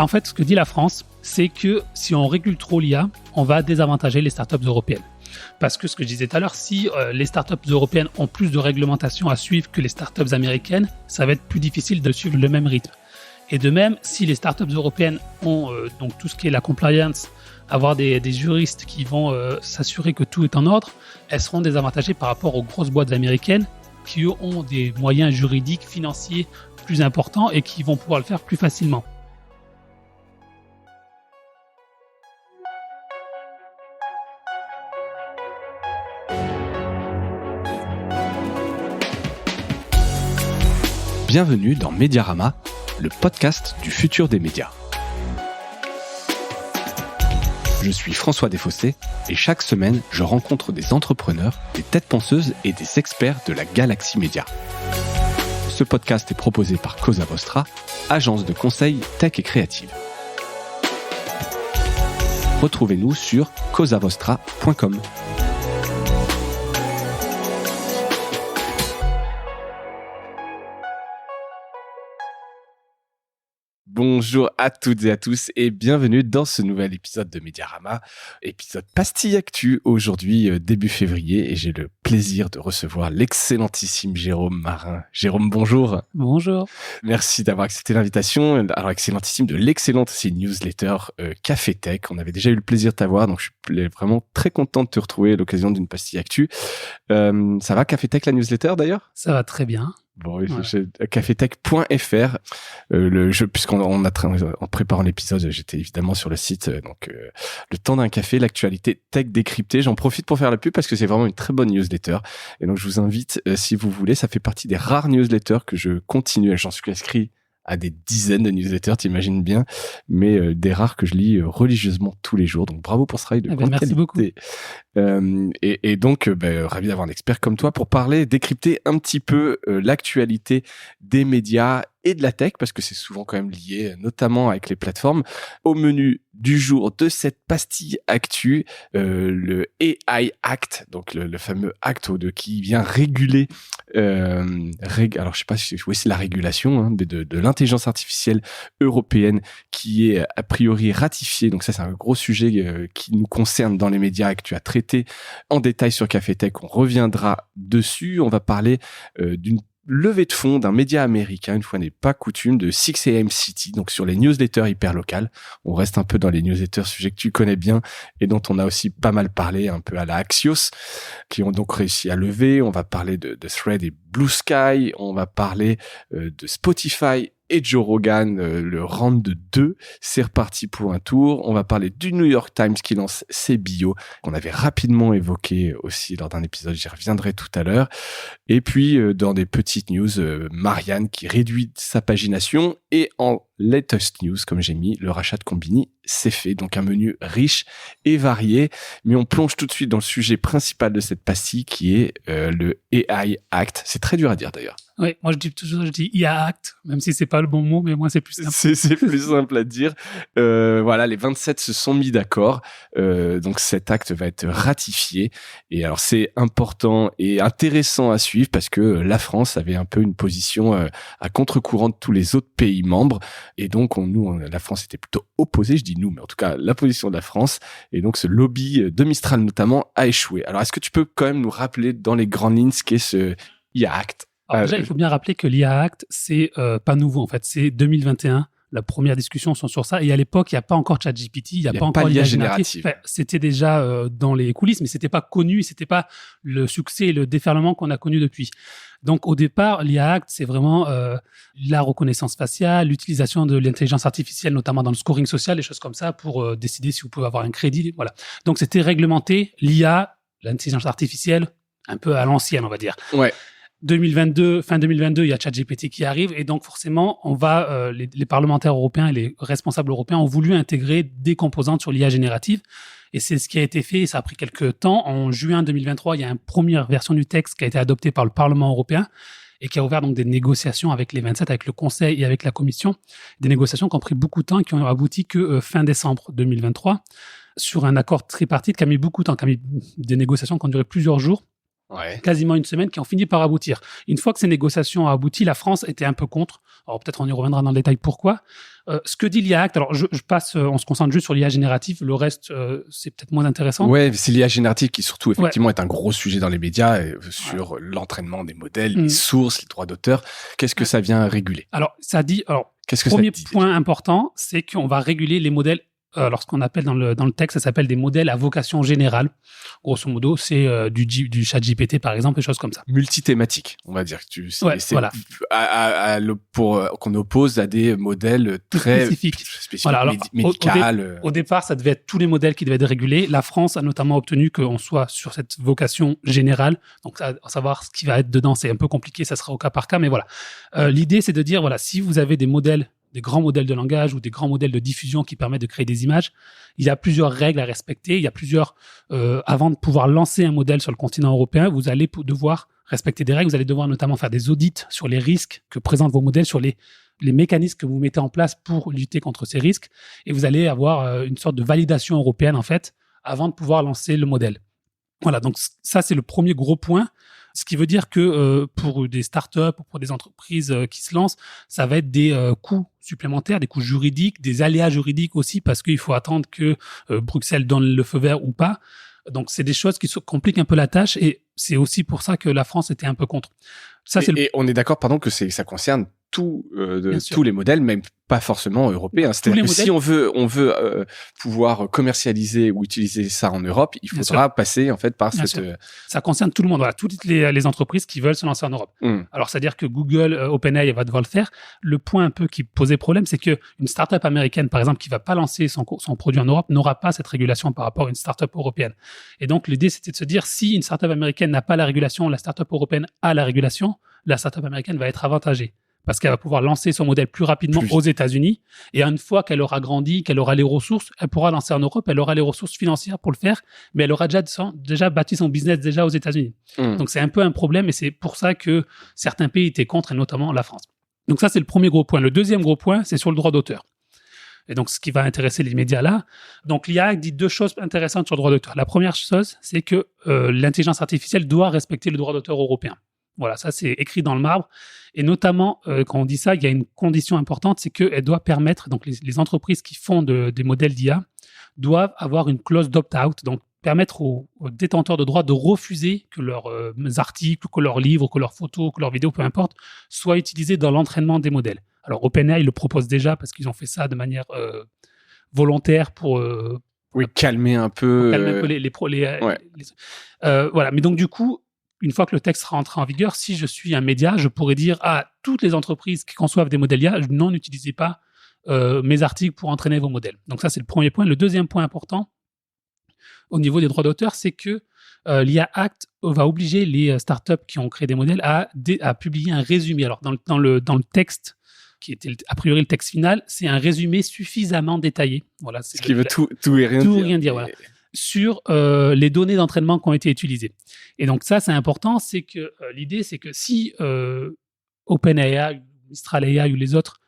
En fait, ce que dit la France, c'est que si on régule trop l'IA, on va désavantager les startups européennes. Parce que ce que je disais tout à l'heure, si les startups européennes ont plus de réglementation à suivre que les startups américaines, ça va être plus difficile de suivre le même rythme. Et de même, si les startups européennes ont donc tout ce qui est la compliance, avoir des juristes qui vont s'assurer que tout est en ordre, elles seront désavantagées par rapport aux grosses boîtes américaines qui ont des moyens juridiques, financiers plus importants et qui vont pouvoir le faire plus facilement. Bienvenue dans Mediarama, le podcast du futur des médias. Je suis François Desfossés et chaque semaine, je rencontre des entrepreneurs, des têtes penseuses et des experts de la galaxie média. Ce podcast est proposé par Cosa Vostra, agence de conseil tech et créative. Retrouvez-nous sur cosavostra.com. Bonjour à toutes et à tous et bienvenue dans ce nouvel épisode de Mediarama, épisode Pastille Actu, aujourd'hui début février, et j'ai le plaisir de recevoir l'excellentissime Jérôme Marin. Jérôme, bonjour. Bonjour. Merci d'avoir accepté l'invitation. Alors, excellentissime de l'excellente aussi newsletter Café Tech. On avait déjà eu le plaisir de t'avoir, donc je suis vraiment très content de te retrouver à l'occasion d'une Pastille Actu. Ça va, Café Tech, la newsletter d'ailleurs ? Ça va très bien. Bon, voilà. Cafetech.fr, en préparant l'épisode, j'étais évidemment sur le site, le temps d'un café, l'actualité tech décryptée. J'en profite pour faire la pub parce que c'est vraiment une très bonne newsletter. Et donc, je vous invite, si vous voulez, ça fait partie des rares newsletters que je continue. J'en suis inscrit à des dizaines de newsletters, t'imagines bien, mais des rares que je lis religieusement tous les jours. Donc, bravo pour ce travail de grande merci qualité. Beaucoup. Et donc, ravi d'avoir un expert comme toi pour parler, décrypter un petit peu l'actualité des médias et de la tech, parce que c'est souvent quand même lié, notamment avec les plateformes. Au menu du jour de cette pastille actu, le AI Act, donc le fameux acte qui vient réguler, alors je sais pas si c'est la régulation de l'intelligence artificielle européenne qui est a priori ratifiée. Donc ça, c'est un gros sujet qui nous concerne dans les médias et que tu as traité en détail sur Café Tech. On reviendra dessus. On va parler d'une levée de fonds d'un média américain, une fois n'est pas coutume, de 6am City, donc sur les newsletters hyper locales. On reste un peu dans les newsletters, sujet que tu connais bien et dont on a aussi pas mal parlé, un peu à la Axios, qui ont donc réussi à lever. On va parler de Thread et Blue Sky, on va parler de Spotify et Joe Rogan, le round de 2, c'est reparti pour un tour. On va parler du New York Times qui lance ses bios, qu'on avait rapidement évoqué aussi lors d'un épisode, j'y reviendrai tout à l'heure. Et puis, dans des petites news, Marianne qui réduit sa pagination, et en latest news, comme j'ai mis, le rachat de Combini, c'est fait. Donc un menu riche et varié. Mais on plonge tout de suite dans le sujet principal de cette pastille qui est le AI Act. C'est très dur à dire d'ailleurs. Oui, moi je dis IA Act, même si c'est pas le bon mot, mais moi c'est plus simple. C'est plus simple à dire. Voilà, les 27 se sont mis d'accord. Donc cet acte va être ratifié. Et alors c'est important et intéressant à suivre parce que la France avait un peu une position à contre-courant de tous les autres pays membres. Et donc la France était plutôt opposée, je dis nous, mais en tout cas la position de la France. Et donc ce lobby de Mistral notamment a échoué. Alors est-ce que tu peux quand même nous rappeler dans les grandes lignes ce qu'est ce IA Act ? Alors déjà, il faut bien rappeler que l'IA Act, c'est pas nouveau en fait, c'est 2021. La première discussion sont sur ça. Et à l'époque, il n'y a pas encore ChatGPT, il n'y a pas encore l'IA générative. Enfin, c'était déjà dans les coulisses, mais c'était pas connu, c'était pas le succès et le déferlement qu'on a connu depuis. Donc, au départ, l'IA Act, c'est vraiment la reconnaissance faciale, l'utilisation de l'intelligence artificielle, notamment dans le scoring social, des choses comme ça, pour décider si vous pouvez avoir un crédit. Voilà. Donc, c'était réglementé, l'IA, l'intelligence artificielle, un peu à l'ancienne, on va dire. Ouais. 2022, fin 2022, il y a ChatGPT qui arrive et donc forcément, on va les parlementaires européens et les responsables européens ont voulu intégrer des composantes sur l'IA générative et c'est ce qui a été fait. Ça a pris quelques temps. En juin 2023, il y a une première version du texte qui a été adoptée par le Parlement européen et qui a ouvert donc des négociations avec les 27, avec le Conseil et avec la Commission. Des négociations qui ont pris beaucoup de temps et qui ont abouti que fin décembre 2023 sur un accord tripartite qui a mis beaucoup de temps, qui a mis des négociations qui ont duré plusieurs jours. quasiment une semaine, qui ont fini par aboutir. Une fois que ces négociations ont abouti, la France était un peu contre. Alors peut-être on y reviendra dans le détail pourquoi. Ce que dit l'IA Act, alors je passe, on se concentre juste sur l'IA générative, le reste c'est peut-être moins intéressant. Ouais, c'est l'IA générative qui surtout effectivement est un gros sujet dans les médias sur l'entraînement des modèles, les sources, les droits d'auteur. Qu'est-ce que ça vient réguler? Alors ça dit, qu'est-ce que premier ça dit, point important, c'est qu'on va réguler les modèles. Alors, ce qu'on appelle dans le texte, ça s'appelle des modèles à vocation générale. Grosso modo, c'est du chat GPT, par exemple, des choses comme ça. Multithématique, on va dire. Voilà. Pour qu'on oppose à des modèles très spécifiques, voilà, alors, médical. Au départ, ça devait être tous les modèles qui devaient être régulés. La France a notamment obtenu qu'on soit sur cette vocation générale. Donc, à savoir ce qui va être dedans, c'est un peu compliqué, ça sera au cas par cas. Mais voilà. L'idée, c'est de dire, voilà, si vous avez des grands modèles de langage ou des grands modèles de diffusion qui permettent de créer des images. Il y a plusieurs règles à respecter. Il y a avant de pouvoir lancer un modèle sur le continent européen, vous allez devoir respecter des règles. Vous allez devoir notamment faire des audits sur les risques que présentent vos modèles, sur les mécanismes que vous mettez en place pour lutter contre ces risques. Et vous allez avoir une sorte de validation européenne, en fait, avant de pouvoir lancer le modèle. Voilà, donc ça, c'est le premier gros point. Ce qui veut dire que pour des startups ou pour des entreprises qui se lancent, ça va être des coûts supplémentaires, des coûts juridiques, des aléas juridiques aussi, parce qu'il faut attendre que Bruxelles donne le feu vert ou pas. Donc, c'est des choses qui compliquent un peu la tâche et c'est aussi pour ça que la France était un peu contre. Et on est d'accord, pardon, que ça concerne tous les modèles, même pas forcément européens. C'est-à-dire que si on veut pouvoir commercialiser ou utiliser ça en Europe, il faudra passer en fait par Ça concerne tout le monde, voilà, toutes les entreprises qui veulent se lancer en Europe. Alors, c'est-à-dire que Google, OpenAI va devoir le faire. Le point un peu qui posait problème, c'est que une startup américaine, par exemple, qui va pas lancer son produit en Europe, n'aura pas cette régulation par rapport à une startup européenne. Et donc, l'idée, c'était de se dire, si une startup américaine n'a pas la régulation, la startup européenne a la régulation, la startup américaine va être avantagée. Parce qu'elle va pouvoir lancer son modèle plus rapidement aux États-Unis. Et une fois qu'elle aura grandi, qu'elle aura les ressources, elle pourra lancer en Europe, elle aura les ressources financières pour le faire, mais elle aura déjà bâti son business déjà aux États-Unis. Donc, c'est un peu un problème et c'est pour ça que certains pays étaient contre, et notamment la France. Donc, ça, c'est le premier gros point. Le deuxième gros point, c'est sur le droit d'auteur. Et donc, ce qui va intéresser les médias là. Donc, l'IA dit deux choses intéressantes sur le droit d'auteur. La première chose, c'est que l'intelligence artificielle doit respecter le droit d'auteur européen. Voilà, ça c'est écrit dans le marbre. Et notamment, quand on dit ça, il y a une condition importante, c'est qu'elle doit permettre, donc les entreprises qui font des modèles d'IA doivent avoir une clause d'opt-out, donc permettre aux détenteurs de droits de refuser que leurs articles, que leurs livres, que leurs photos, que leurs vidéos, peu importe, soient utilisés dans l'entraînement des modèles. Alors OpenAI le propose déjà parce qu'ils ont fait ça de manière volontaire pour... calmer un peu... Voilà, mais donc du coup, une fois que le texte sera entré en vigueur, si je suis un média, je pourrais dire à toutes les entreprises qui conçoivent des modèles IA, non, n'utilisez pas mes articles pour entraîner vos modèles. Donc ça, c'est le premier point. Le deuxième point important au niveau des droits d'auteur, c'est que l'IA Act va obliger les startups qui ont créé des modèles à publier un résumé. Alors, dans le texte, qui était a priori le texte final, c'est un résumé suffisamment détaillé. Voilà, ce qui veut tout et rien dire. Voilà. Sur les données d'entraînement qui ont été utilisées. Et donc ça, c'est important, c'est que l'idée, c'est que si OpenAI, Mistral AI ou les autres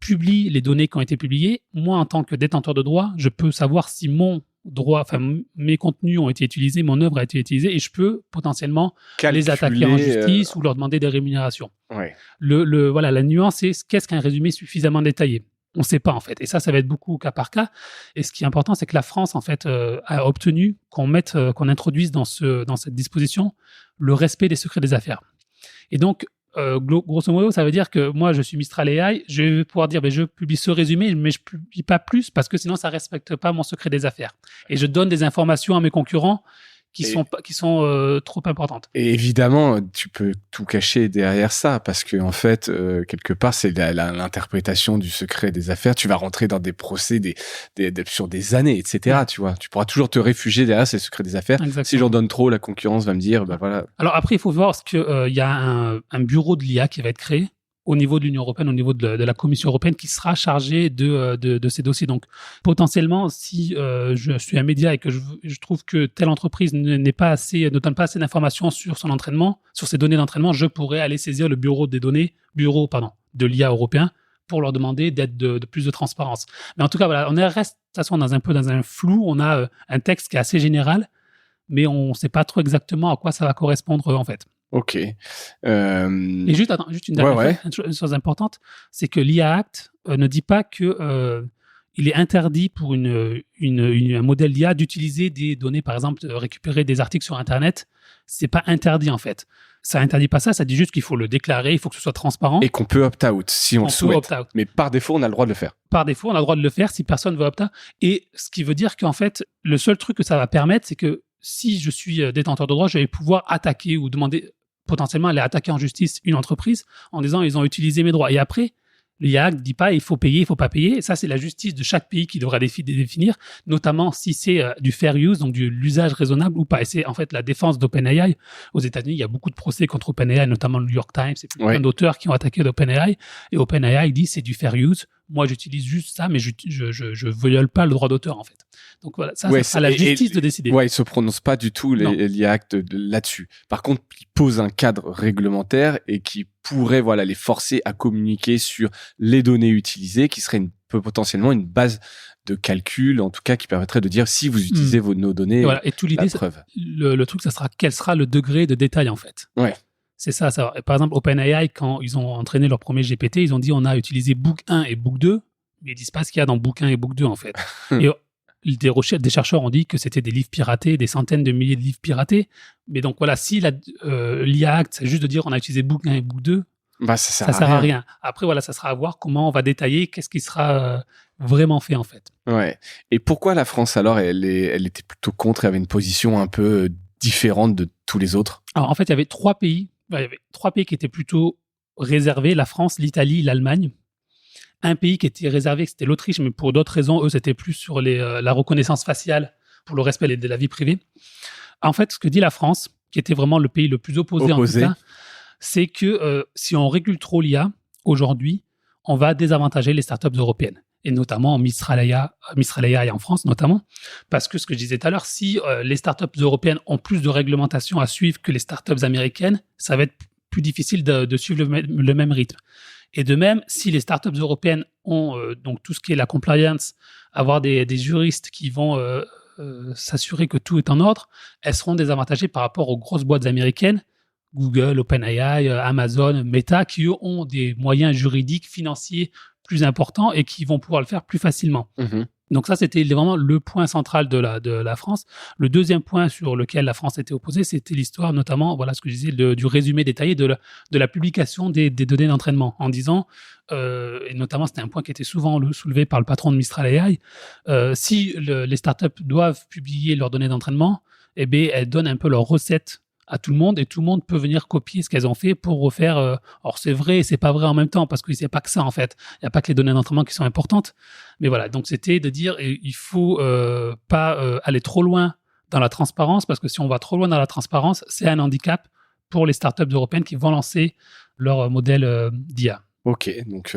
publient les données qui ont été publiées, moi, en tant que détenteur de droit, je peux savoir si mes contenus ont été utilisés, mon œuvre a été utilisée, et je peux potentiellement les attaquer en justice ou leur demander des rémunérations. Ouais. Voilà, la nuance, c'est qu'est-ce qu'un résumé suffisamment détaillé ? On ne sait pas, en fait. Et ça va être beaucoup au cas par cas. Et ce qui est important, c'est que la France, en fait, a obtenu qu'on introduise dans cette disposition le respect des secrets des affaires. Et donc, grosso modo, ça veut dire que moi, je suis Mistral AI, je vais pouvoir dire, je publie ce résumé, mais je ne publie pas plus parce que sinon, ça ne respecte pas mon secret des affaires. Et je donne des informations à mes concurrents qui sont trop importantes. Et évidemment, tu peux tout cacher derrière ça parce que en fait, quelque part, c'est l'interprétation du secret des affaires. Tu vas rentrer dans des procès sur des années, etc. Tu vois, tu pourras toujours te réfugier derrière ces secrets des affaires. Exactement. Si j'en donne trop, la concurrence va me dire, voilà. Alors après, il faut voir parce que y a un bureau de l'IA qui va être créé au niveau de l'Union européenne, au niveau de la Commission européenne, qui sera chargée de ces dossiers. Donc, potentiellement, si je suis un média et que je trouve que telle entreprise ne donne pas assez d'informations sur son entraînement, sur ses données d'entraînement, je pourrais aller saisir le bureau de l'IA européen pour leur demander d'être de plus de transparence. Mais en tout cas, voilà, on reste de toute façon dans un flou. On a un texte qui est assez général, mais on ne sait pas trop exactement à quoi ça va correspondre en fait. Ok. Et juste une dernière une chose importante, c'est que l'IA Act ne dit pas que il est interdit pour un modèle d'IA d'utiliser des données, par exemple, de récupérer des articles sur Internet. C'est pas interdit en fait. Ça interdit pas ça, ça dit juste qu'il faut le déclarer, il faut que ce soit transparent. Et qu'on peut opt-out si on le souhaite. Mais par défaut, on a le droit de le faire. Par défaut, on a le droit de le faire si personne veut opt-out. Et ce qui veut dire qu'en fait, le seul truc que ça va permettre, c'est que si je suis détenteur de droit, je vais pouvoir attaquer ou demander, potentiellement aller attaquer en justice une entreprise en disant ils ont utilisé mes droits. Et après, l'IA Act ne dit pas il faut payer, il ne faut pas payer. Et ça, c'est la justice de chaque pays qui devra définir, notamment si c'est du fair use, donc de l'usage raisonnable ou pas. Et c'est en fait la défense d'OpenAI. Aux États-Unis, il y a beaucoup de procès contre OpenAI, notamment le New York Times et plein d'auteurs qui ont attaqué d'OpenAI. Et OpenAI dit c'est du fair use. Moi, j'utilise juste ça, mais je viole pas le droit d'auteur, en fait. Donc voilà, ça sera la justice de décider. Ouais, ils se prononcent pas du tout, l'IA Act là-dessus. Par contre, ils posent un cadre réglementaire et qui pourrait, les forcer à communiquer sur les données utilisées, qui serait potentiellement une base de calcul, en tout cas, qui permettrait de dire si vous utilisez nos données. Et tout l'idée, le truc, ça sera quel sera le degré de détail, en fait. Ouais. C'est ça. Par exemple, OpenAI, quand ils ont entraîné leur premier GPT, ils ont dit on a utilisé Book 1 et Book 2, mais ils disent pas ce qu'il y a dans Book 1 et Book 2 en fait. Et des chercheurs ont dit que c'était des livres piratés, des centaines de milliers de livres piratés. Mais donc voilà, si l'IA Act, c'est juste de dire on a utilisé Book 1 et Book 2, ça sert à rien. Après, ça sera à voir comment on va détailler qu'est-ce qui sera vraiment fait en fait. Ouais. Et pourquoi la France alors, elle était plutôt contre et avait une position un peu différente de tous les autres? Alors en fait, il y avait trois pays qui étaient plutôt réservés, la France, l'Italie, l'Allemagne. Un pays qui était réservé, c'était l'Autriche, mais pour d'autres raisons, eux, c'était plus sur la reconnaissance faciale pour le respect de la vie privée. En fait, ce que dit la France, qui était vraiment le pays le plus opposé. En tout cas, c'est que si on régule trop l'IA, aujourd'hui, on va désavantager les startups européennes. Et notamment Mistral AI en France, notamment. Parce que ce que je disais tout à l'heure, si les startups européennes ont plus de réglementation à suivre que les startups américaines, ça va être plus difficile de suivre le même rythme. Et de même, si les startups européennes ont donc tout ce qui est la compliance, avoir des juristes qui vont s'assurer que tout est en ordre, elles seront désavantagées par rapport aux grosses boîtes américaines, Google, OpenAI, Amazon, Meta, qui eux ont des moyens juridiques, financiers plus importants et qui vont pouvoir le faire plus facilement. Mmh. Donc ça, c'était vraiment le point central de la France. Le deuxième point sur lequel la France était opposée, c'était l'histoire, notamment, voilà ce que je disais, du résumé détaillé de la publication des données d'entraînement, en disant, et notamment c'était un point qui était souvent soulevé par le patron de Mistral AI, si les startups doivent publier leurs données d'entraînement, eh bien, elles donnent un peu leurs recettes à tout le monde et tout le monde peut venir copier ce qu'elles ont fait pour refaire. Alors c'est vrai et c'est pas vrai en même temps parce qu'il n'y a pas que ça en fait. Il n'y a pas que les données d'entraînement qui sont importantes. Mais voilà, donc c'était de dire il faut pas aller trop loin dans la transparence parce que si on va trop loin dans la transparence, c'est un handicap pour les startups européennes qui vont lancer leur modèle d'IA. Ok, donc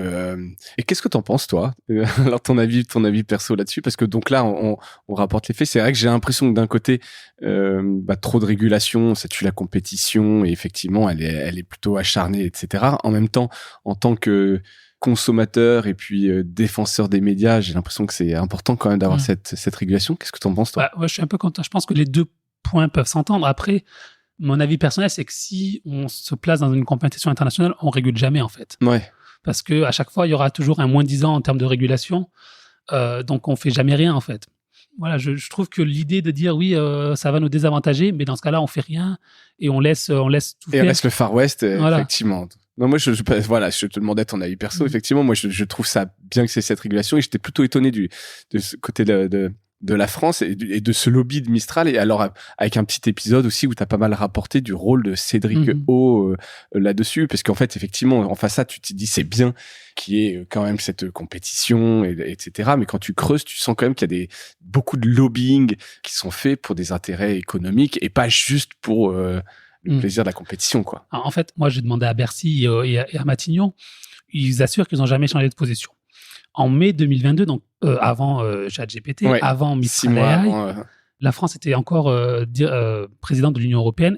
et qu'est-ce que t'en penses toi? Alors ton avis perso là-dessus, parce que donc là on rapporte les faits. C'est vrai que j'ai l'impression que d'un côté trop de régulation, ça tue la compétition et effectivement elle est plutôt acharnée, etc. En même temps, en tant que consommateur et puis défenseur des médias, j'ai l'impression que c'est important quand même d'avoir cette régulation. Qu'est-ce que t'en penses toi? Ouais, je suis un peu content. Je pense que les deux points peuvent s'entendre. Après, mon avis personnel, c'est que si on se place dans une compétition internationale, on régule jamais en fait. Ouais. Parce que à chaque fois, il y aura toujours un moins 10 ans en termes de régulation. Donc, on fait jamais rien, en fait. Voilà, je trouve que l'idée de dire, oui, ça va nous désavantager, mais dans ce cas-là, on fait rien et on laisse tout faire. Et reste le Far West, effectivement. Non, moi, je te demandais ton avis perso. Effectivement, moi, je trouve ça bien que c'est cette régulation et j'étais plutôt étonné de ce côté de la France et de ce lobby de Mistral. Et alors, avec un petit épisode aussi où tu as pas mal rapporté du rôle de Cédric O là-dessus, parce qu'en fait, effectivement, en face ça, tu te dis c'est bien qu'il y ait quand même cette compétition, etc. Mais quand tu creuses, tu sens quand même qu'il y a beaucoup de lobbying qui sont faits pour des intérêts économiques et pas juste pour le plaisir de la compétition, quoi. Alors, en fait, moi, j'ai demandé à Bercy et à Matignon, ils assurent qu'ils n'ont jamais changé de position. En mai 2022, donc avant ChatGPT, avant Mistral AI, la France était encore présidente de l'Union européenne.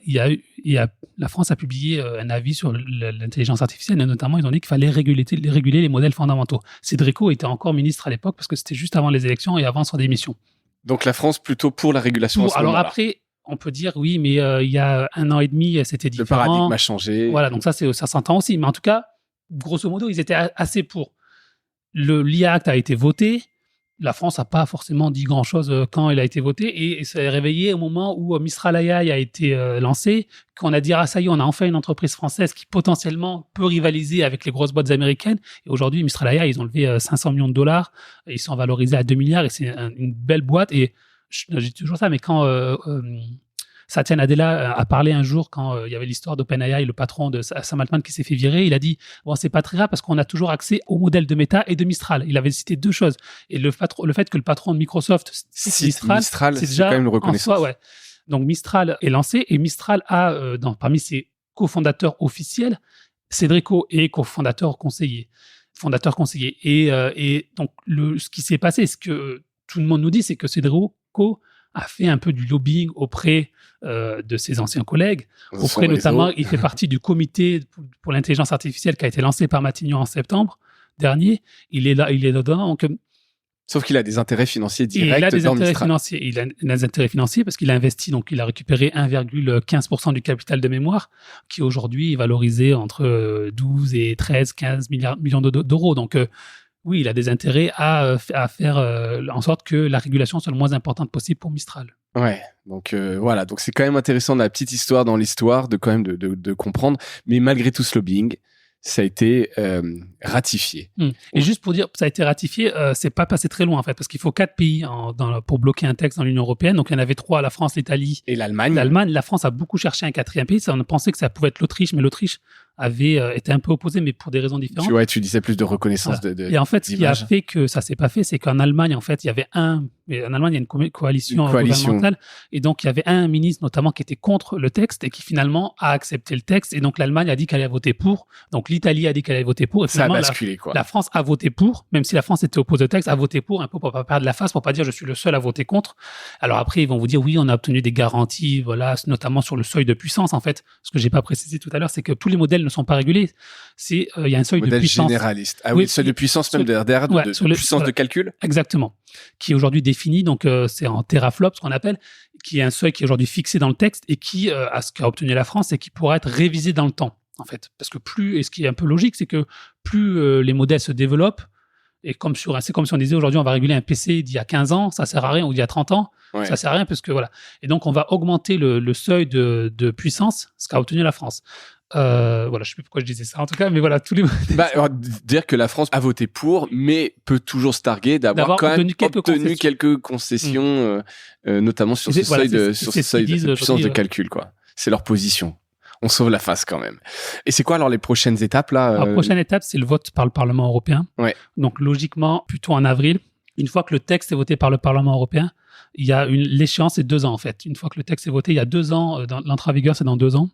La France a publié un avis sur l'intelligence artificielle et notamment ils ont dit qu'il fallait réguler les modèles fondamentaux. Cédrico était encore ministre à l'époque parce que c'était juste avant les élections et avant son démission. Donc la France plutôt pour la régulation. Alors après, on peut dire oui, mais il y a 1 an et demi, c'était différent. Le paradigme a changé. Voilà, donc ça s'entend aussi. Mais en tout cas, grosso modo, ils étaient assez pour. L'IA Act a été voté. La France n'a pas forcément dit grand-chose quand il a été voté et ça s'est réveillé au moment où Mistral AI a été lancé, qu'on a dit « Ah, ça y est, on a enfin une entreprise française qui potentiellement peut rivaliser avec les grosses boîtes américaines. » Et aujourd'hui, Mistral AI, ils ont levé 500 millions de dollars, ils sont valorisés à 2 milliards et c'est une belle boîte. Et je dis toujours ça, mais quand Satya Nadella a parlé un jour quand il y avait l'histoire d'OpenAI, le patron de Sam Altman qui s'est fait virer, il a dit bon, c'est pas très grave parce qu'on a toujours accès au modèle de Meta et de Mistral. Il avait cité 2 choses. Et le fait que le patron de Microsoft cite Mistral, c'est déjà quand même une reconnaissance. En soi, ouais. Donc Mistral est lancé et Mistral a parmi ses cofondateurs officiels, Cédrico est fondateur conseiller. Et donc ce qui s'est passé, ce que tout le monde nous dit, c'est que Cédrico a fait un peu du lobbying auprès de ses anciens collègues. Auprès notamment, il fait partie du comité pour l'intelligence artificielle qui a été lancé par Matignon en septembre dernier. Il est là dedans. Donc, sauf qu'il a des intérêts financiers directs. Il a des intérêts financiers parce qu'il a investi, donc il a récupéré 1,15% du capital de mémoire, qui aujourd'hui est valorisé entre 12 et 13, 15 millions d'euros. Donc, oui, il a des intérêts à faire en sorte que la régulation soit le moins importante possible pour Mistral. Ouais, donc voilà, donc c'est quand même intéressant la petite histoire dans l'histoire de quand même de comprendre, mais malgré tout ce lobbying, ça a été ratifié. Et juste pour dire, ça a été ratifié, c'est pas passé très loin en fait, parce qu'il faut 4 pays pour bloquer un texte dans l'Union européenne. Donc il y en avait 3, la France, l'Italie et l'Allemagne. La France a beaucoup cherché un 4e pays. On pensait que ça pouvait être l'Autriche, mais l'Autriche avait été un peu opposée, mais pour des raisons différentes. Tu disais plus de reconnaissance Et en fait, ce qui a fait que ça s'est pas fait, c'est qu'en Allemagne, en fait, il y avait en Allemagne, il y a une coalition gouvernementale, et donc il y avait un ministre notamment qui était contre le texte et qui finalement a accepté le texte. Et donc l'Allemagne a dit qu'elle allait voter pour. Donc l'Italie a dit qu'elle allait voter pour. Et ça a basculé, quoi. La France a voté pour, même si la France était opposée au texte, a voté pour, un peu pour pas perdre la face, pour pas dire je suis le seul à voter contre. Alors après, ils vont vous dire oui, on a obtenu des garanties, voilà, notamment sur le seuil de puissance. En fait, ce que j'ai pas précisé tout à l'heure, c'est que tous les modèles ne sont pas régulés. Il y a un seuil de puissance. Modèle généraliste. Ah oui, le seuil de puissance même derrière, de puissance de calcul. Exactement. Qui est aujourd'hui défini, donc c'est en teraflop, ce qu'on appelle, qui est un seuil qui est aujourd'hui fixé dans le texte et qui, à ce qu'a obtenu la France, et qui pourra être révisé dans le temps, en fait. Parce que et ce qui est un peu logique, c'est que plus les modèles se développent, et c'est comme si on disait aujourd'hui, on va réguler un PC d'il y a 15 ans, ça sert à rien, ou d'il y a 30 ans, ça sert à rien, parce que voilà. Et donc, on va augmenter le seuil de puissance, ce qu'a obtenu la France. Voilà, je sais plus pourquoi je disais ça en tout cas, mais voilà, tous les dire que la France a voté pour, mais peut toujours se targuer d'avoir quand même obtenu quelques concessions, notamment sur ce seuil de puissance de calcul, quoi. C'est leur position. On sauve la face quand même. Et c'est quoi alors les prochaines étapes là La prochaine étape, c'est le vote par le Parlement européen. Ouais. Donc logiquement, plutôt en avril. Une fois que le texte est voté par le Parlement européen, il y a l'échéance, c'est 2 ans en fait. Une fois que le texte est voté, il y a 2 ans. L'entrée en vigueur, c'est dans 2 ans.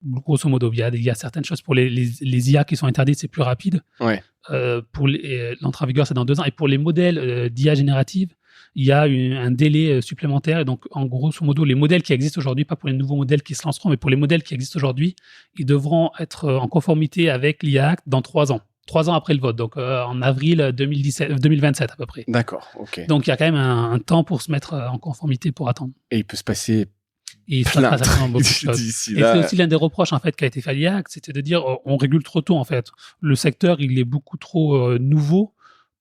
Grosso modo, il y a certaines choses pour les IA qui sont interdites, c'est plus rapide. Ouais. Pour l'entrée en vigueur, c'est dans 2 ans. Et pour les modèles d'IA générative, il y a un délai supplémentaire. Et donc, en grosso modo, les modèles qui existent aujourd'hui, pas pour les nouveaux modèles qui se lanceront, mais pour les modèles qui existent aujourd'hui, ils devront être en conformité avec l'IA Act dans 3 ans. 3 ans après le vote, donc en avril 2027 à peu près. D'accord, ok. Donc, il y a quand même un temps pour se mettre en conformité pour attendre. Et il peut se passer et il se passe beaucoup de choses. Et c'est aussi l'un des reproches en fait qui a été fait à l'IA Act, c'était de dire on régule trop tôt en fait. Le secteur il est beaucoup trop nouveau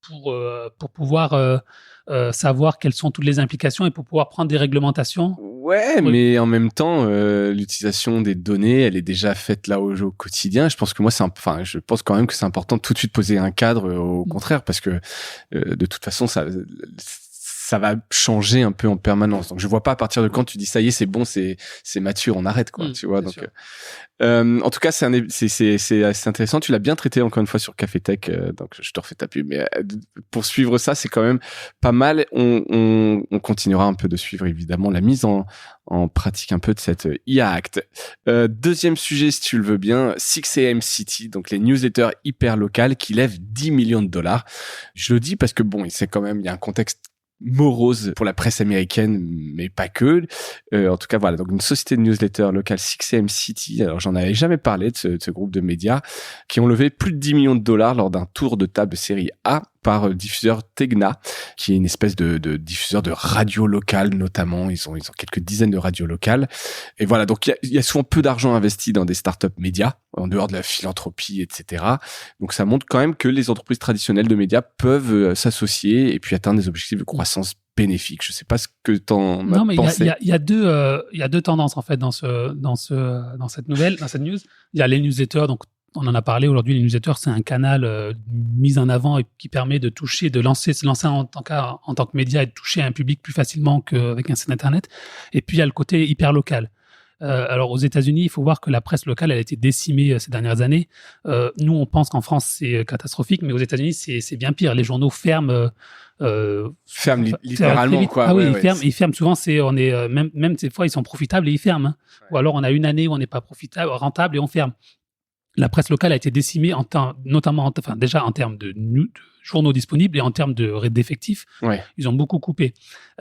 pour pouvoir savoir quelles sont toutes les implications et pour pouvoir prendre des réglementations. Ouais, mais en même temps, l'utilisation des données, elle est déjà faite là au quotidien. Je pense que je pense quand même que c'est important de tout de suite poser un cadre au contraire, parce que de toute façon, ça va changer un peu en permanence. Donc, je vois pas à partir de quand tu dis ça y est, c'est bon, c'est mature, on arrête, quoi, tu vois. Donc, en tout cas, c'est assez intéressant. Tu l'as bien traité encore une fois sur Café Tech, donc je te refais ta pub. Mais pour suivre ça, c'est quand même pas mal. On continuera un peu de suivre évidemment la mise en pratique un peu de cette IA Act. Deuxième sujet, si tu le veux bien, 6am City, donc les newsletters hyper locales qui lèvent $10 millions. Je le dis parce que bon, c'est quand même, il y a un contexte morose pour la presse américaine, mais pas que. En tout cas, voilà. Donc, une société de newsletter locale 6am City. Alors, j'en avais jamais parlé de ce groupe de médias qui ont levé plus de $10 millions lors d'un tour de table série A par le diffuseur Tegna, qui est une espèce de diffuseur de radio locale notamment. Ils ont quelques dizaines de radios locales. Et voilà, donc il y a souvent peu d'argent investi dans des startups médias, en dehors de la philanthropie, etc. Donc ça montre quand même que les entreprises traditionnelles de médias peuvent s'associer et puis atteindre des objectifs de croissance bénéfiques. Je sais pas ce que t'en as pensé. Non, mais il y a deux tendances en fait dans cette news. Il y a les newsletters, donc on en a parlé aujourd'hui. Les newsletters, c'est un canal mis en avant et qui permet de se lancer en tant que média et de toucher un public plus facilement qu'avec un site internet. Et puis il y a le côté hyper local. Alors aux États-Unis, il faut voir que la presse locale elle a été décimée ces dernières années. Nous, on pense qu'en France c'est catastrophique, mais aux États-Unis c'est bien pire. Les journaux ferment. Ferment littéralement quoi. Ah oui, ils ferment souvent. Même ces fois ils sont profitables et ils ferment. Hein. Ouais. Ou alors on a une année où on n'est pas rentable et on ferme. La presse locale a été décimée déjà en termes de journaux disponibles et en termes d'effectifs. Ouais. Ils ont beaucoup coupé.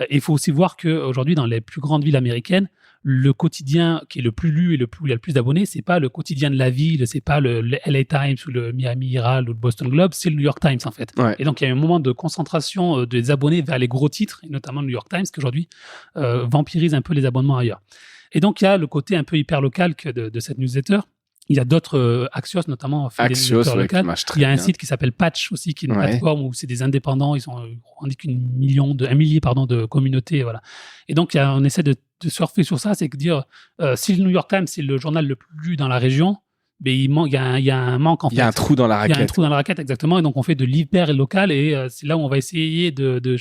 Il faut aussi voir qu'aujourd'hui, dans les plus grandes villes américaines, le quotidien qui est le plus lu et où il y a le plus d'abonnés, c'est pas le quotidien de la ville, c'est pas le LA Times ou le Miami Herald ou le Boston Globe, c'est le New York Times en fait. Ouais. Et donc il y a un moment de concentration des abonnés vers les gros titres, et notamment le New York Times qui aujourd'hui vampirise un peu les abonnements ailleurs. Et donc il y a le côté un peu hyper local de cette newsletter. Il y a d'autres Axios, notamment Axios, locales. Il y a un site qui s'appelle Patch aussi, qui est une plateforme où c'est des indépendants. Ils ont indiqué un millier de communautés, voilà. Et donc on essaie de surfer sur ça, c'est que dire si le New York Times c'est le journal le plus lu dans la région, mais il y a un manque en fait. Il y a un trou dans la raquette. Il y a un trou dans la raquette, exactement. Et donc on fait de l'hyper local et c'est là où on va essayer de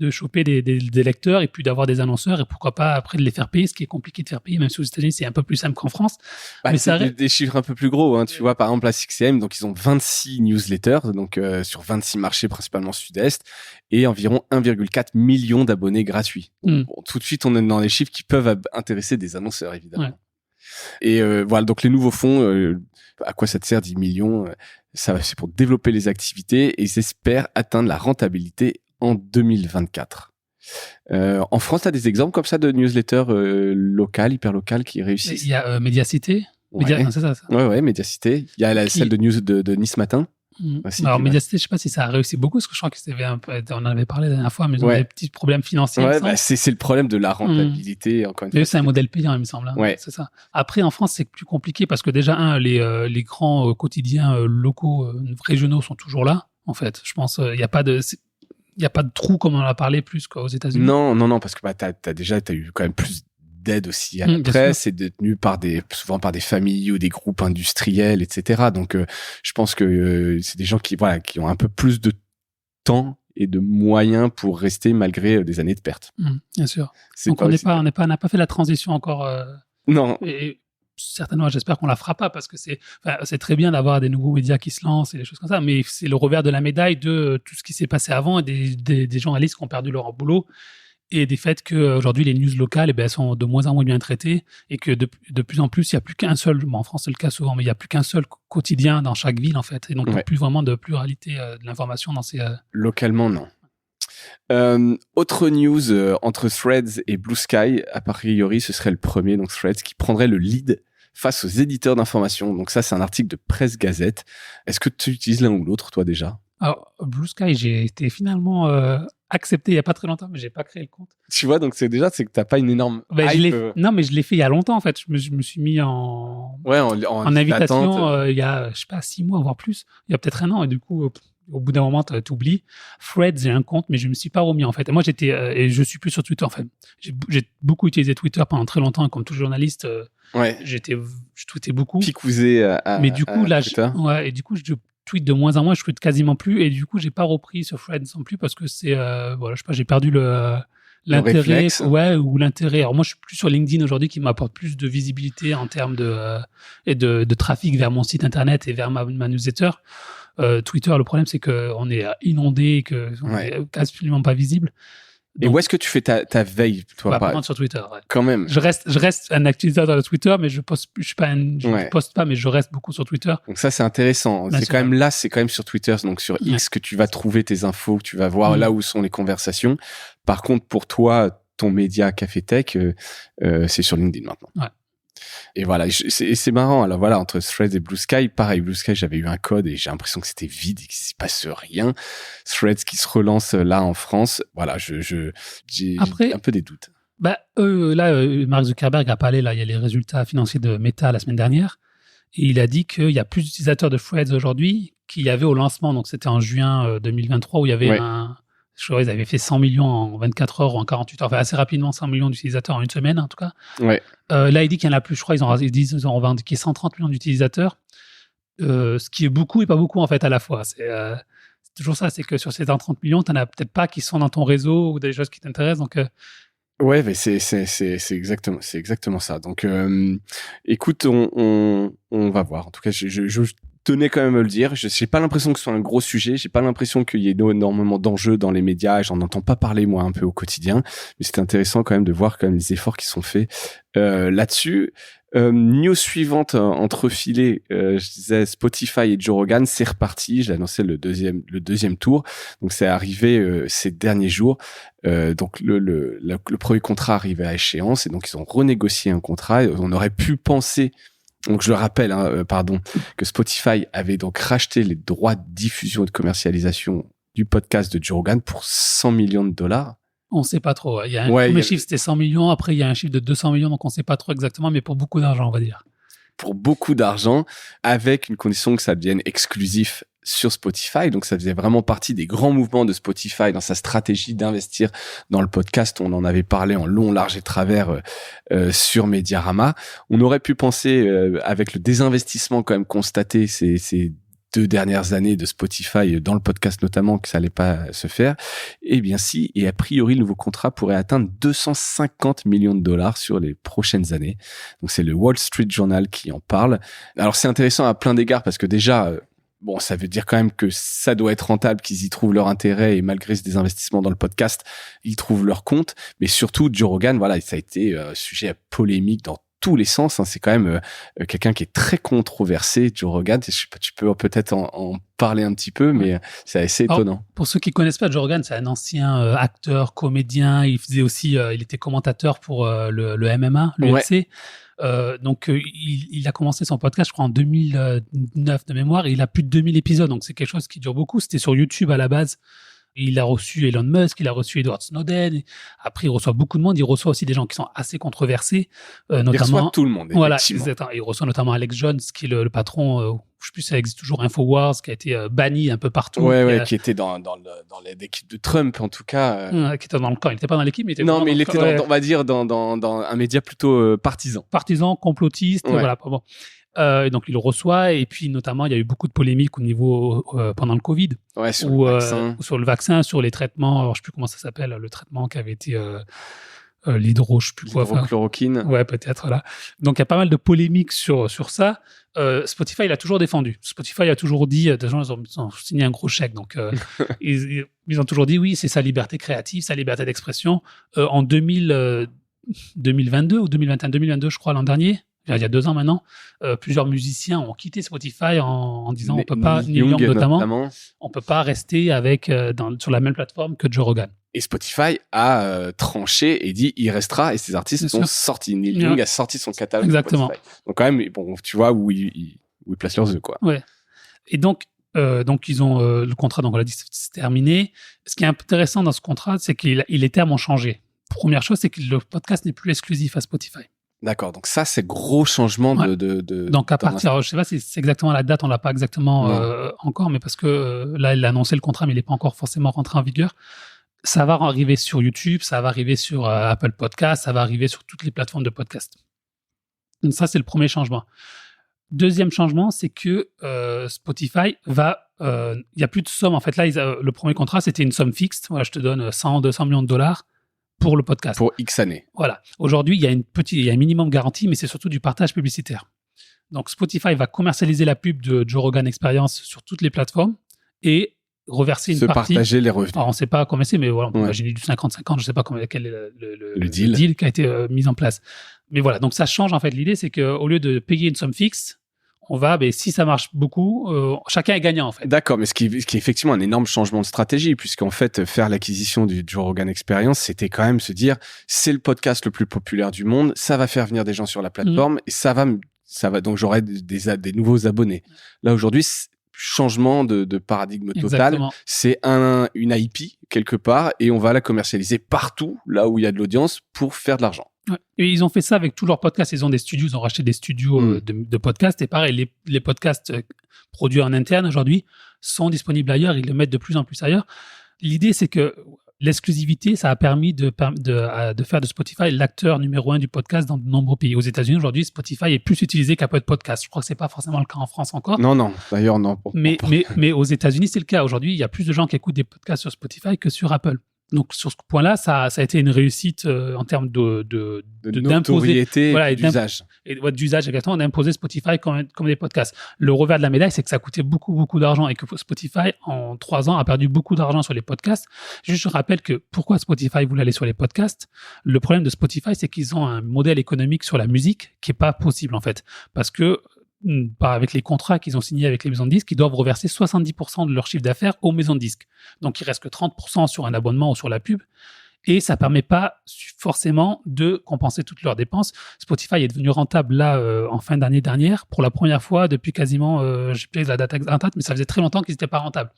choper des lecteurs et puis d'avoir des annonceurs et pourquoi pas après de les faire payer, ce qui est compliqué de faire payer, même si aux États-Unis c'est un peu plus simple qu'en France. Mais c'est des chiffres un peu plus gros. Hein. Tu vois, par exemple, la 6am, donc ils ont 26 newsletters, donc sur 26 marchés principalement sud-est et environ 1,4 million d'abonnés gratuits. Bon, tout de suite, on est dans des chiffres qui peuvent intéresser des annonceurs, évidemment. Ouais. Et voilà, donc les nouveaux fonds, à quoi ça te sert 10 millions c'est pour développer les activités et ils espèrent atteindre la rentabilité en 2024. En France, tu as des exemples comme ça de newsletters locales, hyper locales qui réussissent? Il y a Mediacité. C'est ça. Ouais, Mediacité. Il y a celle de News de Nice Matin. Alors, Mediacité, je sais pas si ça a réussi beaucoup, parce que je crois on en avait parlé la dernière fois, mais ils ont des petits problèmes financiers. Ouais, c'est le problème de la rentabilité, encore une fois. C'est un modèle payant, il me semble. Hein. Ouais. C'est ça. Après, en France, c'est plus compliqué parce que déjà, les grands quotidiens locaux, régionaux sont toujours là, en fait. Je pense, il n'y a pas de trou comme on en a parlé plus qu'aux États-Unis. Non, parce que t'as eu quand même plus d'aide aussi à la presse, c'est détenu souvent par des familles ou des groupes industriels, etc. Donc, je pense que c'est des gens qui ont un peu plus de temps et de moyens pour rester malgré des années de perte. Bien sûr. Donc, on n'a pas fait la transition encore. Non. Et certainement, j'espère qu'on la fera pas parce que c'est très bien d'avoir des nouveaux médias qui se lancent et des choses comme ça, mais c'est le revers de la médaille de tout ce qui s'est passé avant et des journalistes qui ont perdu leur boulot. Et des faits qu'aujourd'hui, les news locales sont de moins en moins bien traitées et que de plus en plus, il n'y a plus qu'un seul, en France c'est le cas souvent, mais il n'y a plus qu'un seul quotidien dans chaque ville en fait. Et donc, il n'y a plus vraiment de pluralité de l'information dans ces... Localement, non. Autre news, entre Threads et Blue Sky, a priori, ce serait le premier, donc Threads, qui prendrait le lead face aux éditeurs d'information. Donc ça, c'est un article de Presse Gazette. Est-ce que tu utilises l'un ou l'autre, toi, déjà? Alors, Blue Sky, j'ai été finalement accepté il n'y a pas très longtemps, mais je n'ai pas créé le compte. Tu vois, donc c'est que tu n'as pas une énorme hype. Non, mais je l'ai fait il y a longtemps, en fait. Je me suis mis en invitation il y a, je sais pas, 6 mois, voire plus. Il y a peut-être 1 an. Et du coup, au bout d'un moment, tu oublies. Threads, j'ai un compte, mais je ne me suis pas remis, en fait. Et moi, et je suis plus sur Twitter, en fait. J'ai beaucoup utilisé Twitter pendant très longtemps, et comme tout journaliste, je tweetais beaucoup. Picousé mais du coup, là, Twitter. Et du coup, je tweete de moins en moins, je tweete quasiment plus, et du coup, j'ai pas repris sur Threads non plus parce que c'est, je sais pas, j'ai perdu l'intérêt, ou l'intérêt. Alors moi, je suis plus sur LinkedIn aujourd'hui, qui m'apporte plus de visibilité en termes de trafic vers mon site internet et vers ma newsletter. Twitter, le problème, c'est qu'on est inondé et qu'on est absolument pas visible. Donc, et où est-ce que tu fais ta veille, toi? Par contre, sur Twitter. Ouais. Quand même. Je reste un utilisateur de Twitter, mais je poste pas, mais je reste beaucoup sur Twitter. Donc ça, c'est intéressant. C'est quand même sur Twitter, donc sur X, que tu vas trouver tes infos, que tu vas voir là où sont les conversations. Par contre, pour toi, ton média Café Tech, c'est sur LinkedIn maintenant. Et voilà, c'est marrant. Alors voilà, entre Threads et Blue Sky, pareil, Blue Sky, j'avais eu un code et j'ai l'impression que c'était vide et qu'il s'y passe rien. Threads qui se relance là en France, voilà, j'ai Après, un peu des doutes. Mark Zuckerberg a parlé, là, il y a les résultats financiers de Meta la semaine dernière, et il a dit qu'il y a plus d'utilisateurs de Threads aujourd'hui qu'il y avait au lancement, donc c'était en juin 2023, où il y avait je crois qu'ils avaient fait 100 millions en 24 heures ou en 48 heures, enfin assez rapidement 100 millions d'utilisateurs en une semaine en tout cas. Ouais. Là, il dit qu'il y en a plus, je crois, ils ont revendiqué 130 millions d'utilisateurs, ce qui est beaucoup et pas beaucoup en fait à la fois. C'est toujours ça, c'est que sur ces 130 millions, tu n'en as peut-être pas qui sont dans ton réseau ou des choses qui t'intéressent, donc... Ouais, mais c'est exactement ça. Donc, écoute, on va voir. En tout cas, je tenais quand même à le dire. J'ai pas l'impression que ce soit un gros sujet. J'ai pas l'impression qu'il y ait énormément d'enjeux dans les médias. J'en entends pas parler moi un peu au quotidien. Mais c'est intéressant quand même de voir quand même les efforts qui sont faits là-dessus. News suivante entrefilée, je disais Spotify et Joe Rogan, c'est reparti. J'ai annoncé le deuxième tour, donc c'est arrivé ces derniers jours. Donc le premier contrat arrivait à échéance et donc ils ont renégocié un contrat. On aurait pu penser, donc je le rappelle, que Spotify avait donc racheté les droits de diffusion et de commercialisation du podcast de Joe Rogan pour $100 millions. On ne sait pas trop. Il y a un premier chiffre, c'était 100 millions. Après, il y a un chiffre de 200 millions, donc on ne sait pas trop exactement, mais pour beaucoup d'argent, on va dire. Pour beaucoup d'argent, avec une condition que ça devienne exclusif sur Spotify. Donc, ça faisait vraiment partie des grands mouvements de Spotify dans sa stratégie d'investir dans le podcast. On en avait parlé en long, large et travers sur Mediarama. On aurait pu penser, avec le désinvestissement quand même constaté ces 2 dernières années de Spotify dans le podcast notamment, que ça allait pas se faire. Eh bien si, et a priori le nouveau contrat pourrait atteindre $250 millions sur les prochaines années. Donc c'est le Wall Street Journal qui en parle. Alors c'est intéressant à plein d'égards parce que déjà ça veut dire quand même que ça doit être rentable, qu'ils y trouvent leur intérêt et malgré ce désinvestissement dans le podcast, ils trouvent leur compte. Mais surtout Joe Rogan, voilà, ça a été sujet à polémique dans tous les sens, hein. C'est quand même quelqu'un qui est très controversé, Joe Rogan. Je sais pas, tu peux peut-être en parler un petit peu, mais c'est assez étonnant. Alors, pour ceux qui connaissent pas Joe Rogan, c'est un ancien acteur, comédien. Il faisait aussi, il était commentateur pour le MMA, l'UFC. Donc il a commencé son podcast, je crois, en 2009 de mémoire, et il a plus de 2000 épisodes. Donc c'est quelque chose qui dure beaucoup. C'était sur YouTube à la base. Il a reçu Elon Musk, il a reçu Edward Snowden. Après, il reçoit beaucoup de monde. Il reçoit aussi des gens qui sont assez controversés, notamment. Il reçoit tout le monde. Voilà, il reçoit notamment Alex Jones, qui est le patron. Je sais plus si ça existe toujours, Infowars, qui a été banni un peu partout. Qui était dans l'équipe de Trump en tout cas. Qui était dans le camp. Il n'était pas dans l'équipe, mais il était on va dire dans un média plutôt partisan. Partisan, complotiste, voilà. Bon. Et donc il le reçoit, et puis notamment il y a eu beaucoup de polémiques au niveau pendant le Covid, sur le vaccin, sur les traitements. Alors je sais plus comment ça s'appelle, le traitement qui avait été l'hydrochloroquine. Ouais, peut-être là. Donc il y a pas mal de polémiques sur ça. Spotify l'a toujours défendu. Spotify a toujours dit, des gens ils ont signé un gros chèque, donc ils ont toujours dit oui, c'est sa liberté créative, sa liberté d'expression. En 2022 ou 2021-2022, je crois, l'an dernier. Il y a 2 ans maintenant, plusieurs musiciens ont quitté Spotify en disant on peut pas, Neil Young notamment, on peut pas rester sur la même plateforme que Joe Rogan. Et Spotify a tranché et dit il restera, et ces artistes sont sortis. Neil Young a sorti son catalogue. Exactement. Spotify. Donc quand même, tu vois où ils placent leurs œufs, quoi. Ouais. Et donc ils ont le contrat, donc on l'a dit, c'est terminé. Ce qui est intéressant dans ce contrat, c'est que les termes ont changé. Première chose, c'est que le podcast n'est plus exclusif à Spotify. D'accord, donc ça, c'est gros changement de... Donc à partir, je sais pas si c'est exactement la date, on l'a pas exactement encore, mais parce que là, il a annoncé le contrat, mais il n'est pas encore forcément rentré en vigueur. Ça va arriver sur YouTube, ça va arriver sur Apple Podcast, ça va arriver sur toutes les plateformes de podcast. Donc ça, c'est le premier changement. Deuxième changement, c'est que Spotify va... Il n'y a plus de somme. En fait, là, le premier contrat, c'était une somme fixe. Voilà, je te donne 100-200 millions de dollars pour le podcast. Pour X années. Voilà. Aujourd'hui, il y a un minimum garanti, mais c'est surtout du partage publicitaire. Donc, Spotify va commercialiser la pub de Joe Rogan Experience sur toutes les plateformes et reverser une partie. Partager les revenus. Alors, on ne sait pas combien c'est, mais voilà, on peut imaginer du 50-50. Je ne sais pas quel est le deal qui a été mis en place. Mais voilà, donc ça change en fait. L'idée, c'est qu'au lieu de payer une somme fixe, si ça marche beaucoup, chacun est gagnant en fait. D'accord, mais ce qui est effectivement un énorme changement de stratégie, puisqu'en fait, faire l'acquisition du Joe Rogan Experience, c'était quand même se dire, c'est le podcast le plus populaire du monde, ça va faire venir des gens sur la plateforme et ça va donc j'aurai des nouveaux abonnés. Là aujourd'hui, changement de paradigme total. Exactement. C'est une IP quelque part et on va la commercialiser partout là où il y a de l'audience pour faire de l'argent. Ouais. Et ils ont fait ça avec tous leurs podcasts. Ils ont des studios, ils ont racheté des studios de podcasts. Et pareil, les podcasts produits en interne aujourd'hui sont disponibles ailleurs. Ils le mettent de plus en plus ailleurs. L'idée, c'est que l'exclusivité, ça a permis de faire de Spotify l'acteur numéro 1 du podcast dans de nombreux pays. Aux États-Unis, aujourd'hui, Spotify est plus utilisé qu'Apple Podcast. Je crois que c'est pas forcément le cas en France encore. Non. D'ailleurs, non. Mais aux États-Unis, c'est le cas. Aujourd'hui, il y a plus de gens qui écoutent des podcasts sur Spotify que sur Apple. Donc, sur ce point-là, ça a été une réussite en termes de notoriété et d'usage. D'usage, exactement, d'imposer Spotify comme des podcasts. Le revers de la médaille, c'est que ça coûtait beaucoup, beaucoup d'argent et que Spotify, en 3 ans, a perdu beaucoup d'argent sur les podcasts. Juste, je rappelle que pourquoi Spotify voulait aller sur les podcasts. Le problème de Spotify, c'est qu'ils ont un modèle économique sur la musique qui est pas possible, en fait. Parce que, avec les contrats qu'ils ont signés avec les maisons de disques, ils doivent reverser 70% de leur chiffre d'affaires aux maisons de disques. Donc, il reste que 30% sur un abonnement ou sur la pub. Et ça permet pas forcément de compenser toutes leurs dépenses. Spotify est devenu rentable là en fin d'année dernière pour la première fois depuis quasiment, je sais plus la date exacte, mais ça faisait très longtemps qu'ils n'étaient pas rentables.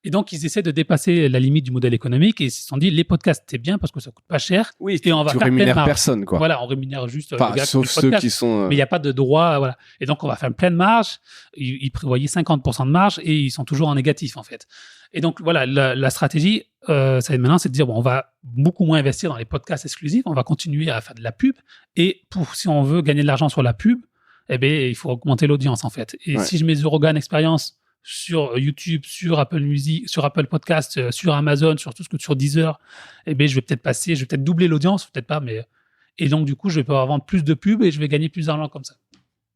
Et donc, ils essaient de dépasser la limite du modèle économique et ils se sont dit, les podcasts, c'est bien parce que ça coûte pas cher. Oui, et on va tu faire rémunères pleine marge. Personne, quoi. Voilà, on rémunère juste enfin, le gars sauf ceux qui sont... Mais il n'y a pas de droit, voilà. Et donc, on va faire pleine marge. Ils prévoyaient 50% de marge et ils sont toujours en négatif, en fait. Et donc, voilà, la stratégie, maintenant, c'est de dire, bon, on va beaucoup moins investir dans les podcasts exclusifs. On va continuer à faire de la pub. Et si on veut gagner de l'argent sur la pub, eh bien, il faut augmenter l'audience, en fait. Et si je mets The Rogan Experience sur YouTube, sur Apple Music, sur Apple Podcast, sur Amazon, sur Deezer, je vais peut-être doubler l'audience, peut-être pas, mais et donc du coup, je vais pouvoir vendre plus de pubs et je vais gagner plus d'argent comme ça.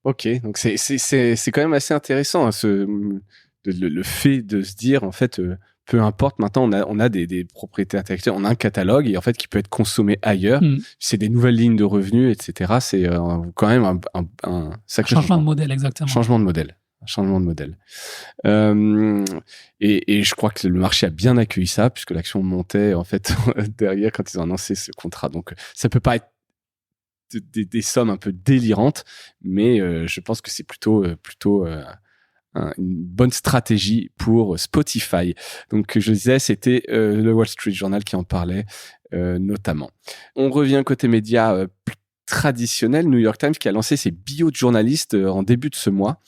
Ok, donc c'est quand même assez intéressant le fait de se dire en fait peu importe, maintenant on a des propriétés intellectuelles, on a un catalogue et en fait qui peut être consommé ailleurs. C'est des nouvelles lignes de revenus, etc. C'est quand même un sacré changement de modèle, exactement. Changement de modèle. Et je crois que le marché a bien accueilli ça puisque l'action montait en fait derrière quand ils ont annoncé ce contrat. Donc ça peut pas être des sommes un peu délirantes, mais je pense que c'est plutôt une bonne stratégie pour Spotify. Donc je disais, c'était le Wall Street Journal qui en parlait notamment. On revient côté médias traditionnel, New York Times qui a lancé ses bios de journalistes en début de ce mois,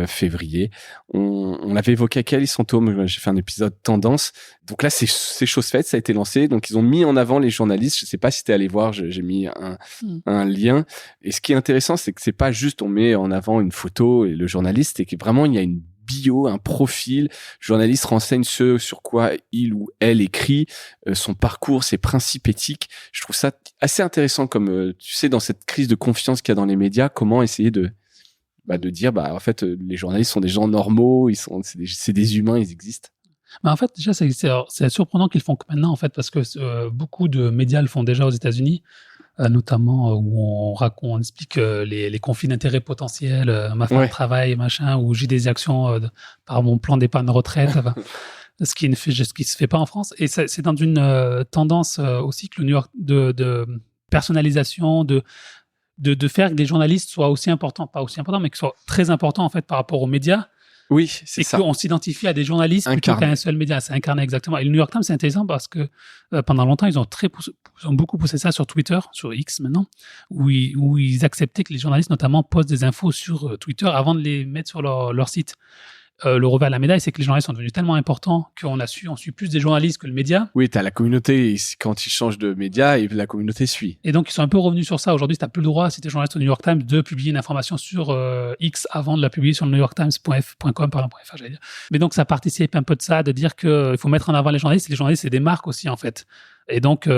février. On l'avait évoqué avec Alice Fantôme, j'ai fait un épisode tendance. Donc là, c'est chose faite, ça a été lancé. Donc ils ont mis en avant les journalistes. Je sais pas si t'es allé voir, j'ai mis un lien. Et ce qui est intéressant, c'est que c'est pas juste on met en avant une photo et le journaliste, c'est que vraiment il y a une bio, un profil. Le journaliste renseigne ce sur quoi il ou elle écrit, son parcours, ses principes éthiques. Je trouve ça assez intéressant comme, tu sais, dans cette crise de confiance qu'il y a dans les médias, comment essayer de dire, en fait, les journalistes sont des gens normaux, c'est des humains, ils existent. En fait, déjà, c'est surprenant qu'ils le font que maintenant, en fait, parce que beaucoup de médias le font déjà aux États-Unis, notamment où on explique les conflits d'intérêts potentiels, ma femme travaille, machin, où j'ai des actions par mon plan d'épargne retraite, ce qui se fait pas en France. Et c'est dans une tendance aussi que le New York de personnalisation, de faire que des journalistes soient aussi importants, pas aussi importants, mais qu'ils soient très importants en fait par rapport aux médias. Oui, c'est ça. Et qu'on s'identifie à des journalistes plutôt qu'à un seul média. C'est incarné exactement. Et le New York Times, c'est intéressant parce que pendant longtemps, ils ont beaucoup poussé ça sur Twitter, sur X maintenant, où ils acceptaient que les journalistes, notamment, postent des infos sur Twitter avant de les mettre sur leur site. Le revers de la médaille, c'est que les journalistes sont devenus tellement importants qu'on suit plus des journalistes que le média. Oui, t'as la communauté, quand ils changent de média, et la communauté suit. Et donc, ils sont un peu revenus sur ça. Aujourd'hui, t'as plus le droit, si t'es journaliste au New York Times, de publier une information sur X avant de la publier sur le newyorktimes.com, .fr, j'allais dire. Mais donc, ça participe un peu de ça, de dire qu'il faut mettre en avant les journalistes. Et les journalistes, c'est des marques aussi, en fait. Et donc,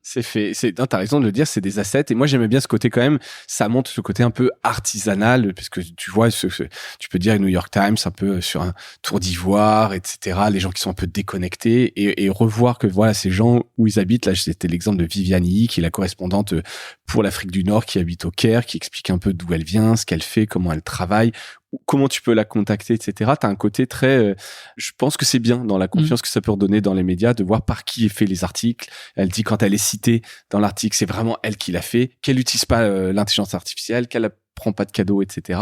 C'est fait. Non, t'as raison de le dire, c'est des assets. Et moi, j'aimais bien ce côté quand même. Ça montre ce côté un peu artisanal, parce que tu vois, tu peux dire New York Times un peu sur un tour d'ivoire, etc. Les gens qui sont un peu déconnectés et revoir que voilà, ces gens où ils habitent. Là, c'était l'exemple de Viviani, qui est la correspondante pour l'Afrique du Nord, qui habite au Caire, qui explique un peu d'où elle vient, ce qu'elle fait, comment elle travaille, comment tu peux la contacter, etc. T'as un côté très, je pense que c'est bien dans la confiance que ça peut redonner dans les médias de voir par qui est fait les articles. Elle dit quand elle est citée dans l'article, c'est vraiment elle qui l'a fait, qu'elle n'utilise pas l'intelligence artificielle, qu'elle prend pas de cadeaux, etc.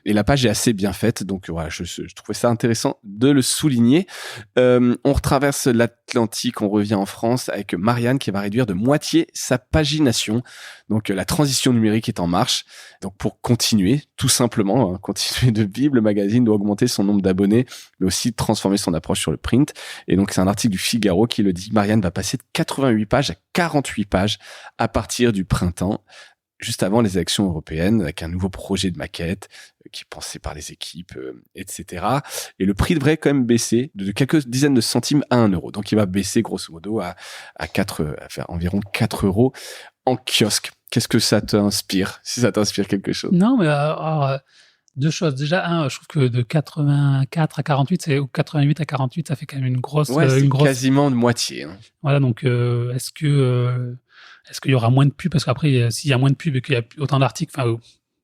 Et la page est assez bien faite, donc voilà, je trouvais ça intéressant de le souligner. On retraverse l'Atlantique, on revient en France avec Marianne qui va réduire de moitié sa pagination. Donc la transition numérique est en marche. Donc pour continuer, tout simplement, continuer de vivre, le magazine doit augmenter son nombre d'abonnés, mais aussi transformer son approche sur le print. Et donc c'est un article du Figaro qui le dit. Marianne va passer de 88 pages à 48 pages à partir du printemps, juste avant les élections européennes, avec un nouveau projet de maquette qui est pensé par les équipes, etc. Et le prix devrait quand même baisser de quelques dizaines de centimes à 1 euro. Donc il va baisser grosso modo à faire environ 4 euros en kiosque. Qu'est-ce que ça t'inspire, si ça t'inspire quelque chose? Non, mais deux choses. Déjà, je trouve que de 84 à 48, ou 88 à 48, ça fait quand même une grosse... c'est quasiment de moitié. Hein. Voilà, donc est-ce qu'il y aura moins de pubs? Parce qu'après, s'il y a moins de pubs et qu'il y a autant d'articles,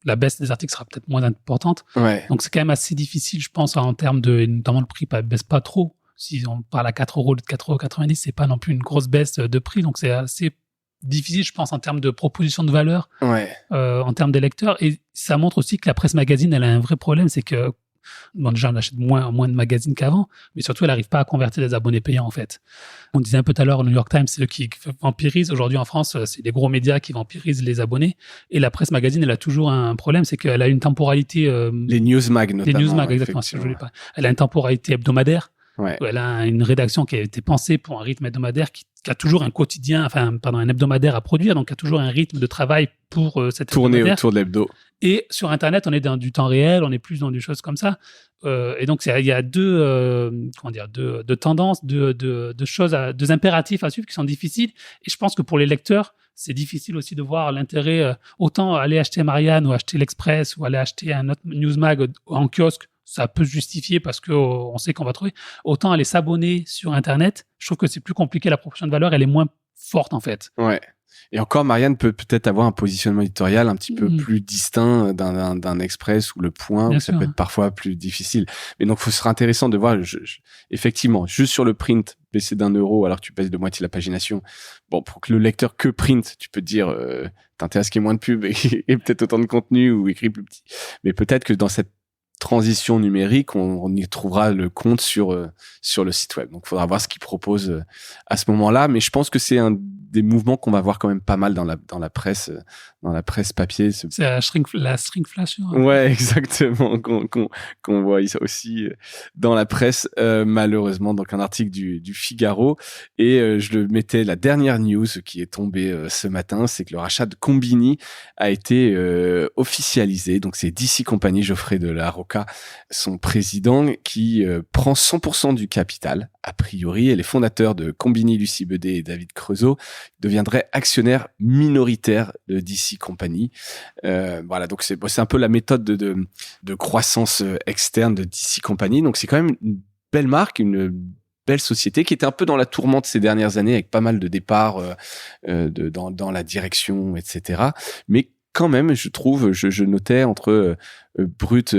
la baisse des articles sera peut-être moins importante. Ouais. Donc c'est quand même assez difficile, je pense, en termes de... Notamment le prix ne baisse pas trop. Si on parle à 4 euros, de 4,90 €, c'est pas non plus une grosse baisse de prix. Donc c'est assez difficile, je pense, en termes de proposition de valeur, en termes des lecteurs. Et ça montre aussi que la presse magazine, elle a un vrai problème, c'est que déjà, on achète moins de magazines qu'avant, mais surtout, elle n'arrive pas à convertir des abonnés payants, en fait. On disait un peu tout à l'heure, le New York Times, c'est eux qui vampirisent. Aujourd'hui, en France, c'est les gros médias qui vampirisent les abonnés. Et la presse magazine, elle a toujours un problème, c'est qu'elle a une temporalité... les newsmag, notamment. Les newsmag, exactement, si je voulais pas. Elle a une temporalité hebdomadaire. Ouais. Elle a une rédaction qui a été pensée pour un rythme hebdomadaire qui a toujours un un hebdomadaire à produire, donc qui a toujours un rythme de travail pour cette tourner autour de l'hebdo. Et sur Internet, on est dans du temps réel, on est plus dans des choses comme ça. Et donc, il y a deux tendances, deux choses, deux impératifs à suivre qui sont difficiles. Et je pense que pour les lecteurs, c'est difficile aussi de voir l'intérêt. Autant aller acheter Marianne ou acheter l'Express ou aller acheter un autre newsmag en kiosque, ça peut se justifier parce qu'on sait qu'on va trouver. Autant aller s'abonner sur Internet, je trouve que c'est plus compliqué. La proposition de valeur, elle est moins forte, en fait. Ouais. Et encore, Marianne peut peut-être avoir un positionnement éditorial un petit peu plus distinct d'un Express ou Le Point, où ça peut être parfois plus difficile. Mais donc, ce sera intéressant de voir, effectivement, juste sur le print, baisser d'1 euro alors que tu baisses de moitié la pagination. Bon, pour que le lecteur que print, tu peux te dire, t'intéresses qu'il y ait moins de pubs et peut-être autant de contenu ou écrit plus petit. Mais peut-être que dans cette transition numérique, on y trouvera le compte sur le site web. Donc, il faudra voir ce qu'ils proposent à ce moment-là. Mais je pense que c'est un des mouvements qu'on va voir quand même pas mal dans la presse papier. C'est la shrinkflation. Ouais, exactement. Qu'on voit aussi dans la presse, malheureusement. Donc, un article du Figaro. Et je le mettais, la dernière news qui est tombée ce matin, c'est que le rachat de Combini a été officialisé. Donc, c'est DC Company, Geoffrey de la Rocca, son président, qui prend 100% du capital, a priori. Et les fondateurs de Combini, Lucie Bedet et David Creusot, deviendraient actionnaires minoritaires de DC Company. Voilà, donc c'est un peu la méthode de croissance externe de DC Company. Donc c'est quand même une belle marque, une belle société qui était un peu dans la tourmente ces dernières années avec pas mal de départs dans la direction, etc. Mais quand même, je trouve, je notais entre Brut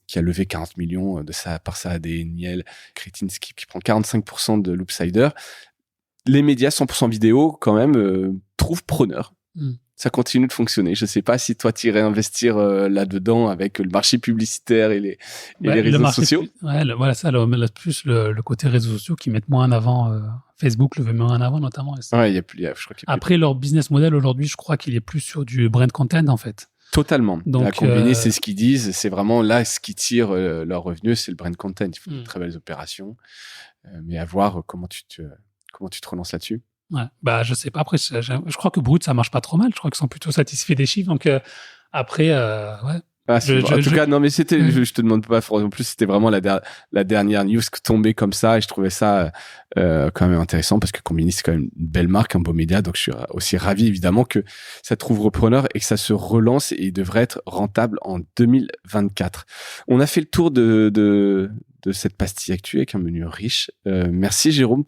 qui a levé 40 millions par sa ADN, Kretinsky qui prend 45% de Loopsider. Les médias 100% vidéo, quand même, trouvent preneur. Ça continue de fonctionner. Je sais pas si toi, tu irais investir là-dedans avec le marché publicitaire et les réseaux sociaux. Voilà, ça, plus le côté réseaux sociaux qui mettent moins en avant. Facebook le met moins en avant, notamment. Ouais, je crois qu'il y a Après, leur business model aujourd'hui, je crois qu'il est plus sur du brand content, en fait. Totalement. Donc, la Combini, c'est ce qu'ils disent. C'est vraiment là, ce qui tire leur revenu, c'est le brand content. Ils font de très belles opérations. Mais à voir comment tu te relances là-dessus. Ouais, je sais pas. Après, je crois que Brut, ça marche pas trop mal. Je crois qu'ils sont plutôt satisfaits des chiffres. Donc, après, En tout cas, non, mais c'était, je te demande pas, en plus, c'était vraiment la dernière news tombée comme ça, et je trouvais ça quand même intéressant, parce que Konbini, c'est quand même une belle marque, un beau média, donc je suis aussi ravi, évidemment, que ça trouve repreneur et que ça se relance et devrait être rentable en 2024. On a fait le tour de cette pastille actuelle avec un menu riche. Merci Jérôme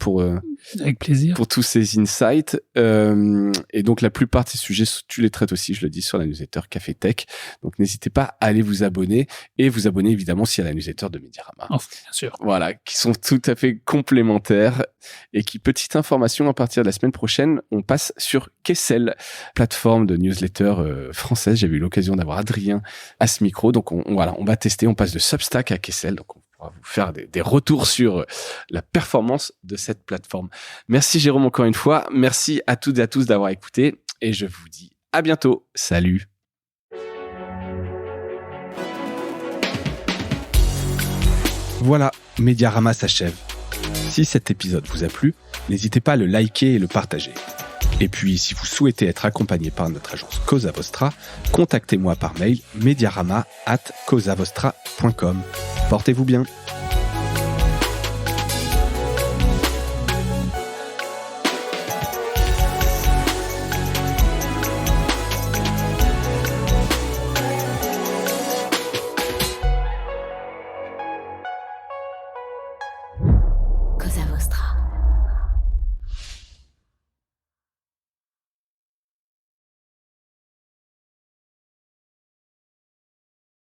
avec plaisir, pour tous ces insights. Et donc la plupart de ces sujets, tu les traites aussi, je le dis, sur la newsletter Café Tech. Donc n'hésitez pas à aller vous abonner et vous abonner évidemment aussi à la newsletter de Mediarama. Oh, bien sûr. Voilà, qui sont tout à fait complémentaires et qui, petite information, à partir de la semaine prochaine, on passe sur Kessel, plateforme de newsletter française. J'avais eu l'occasion d'avoir Adrien à ce micro. Donc on va tester, on passe de Substack à Kessel. Donc on pourra vous faire des retours sur la performance de cette plateforme. Merci Jérôme encore une fois. Merci à toutes et à tous d'avoir écouté et je vous dis à bientôt. Salut. Voilà, Mediarama s'achève. Si cet épisode vous a plu, n'hésitez pas à le liker et le partager. Et puis, si vous souhaitez être accompagné par notre agence Cosa Vostra, contactez-moi par mail mediarama@cosavostra.com. Portez-vous bien. Cosa Vostra.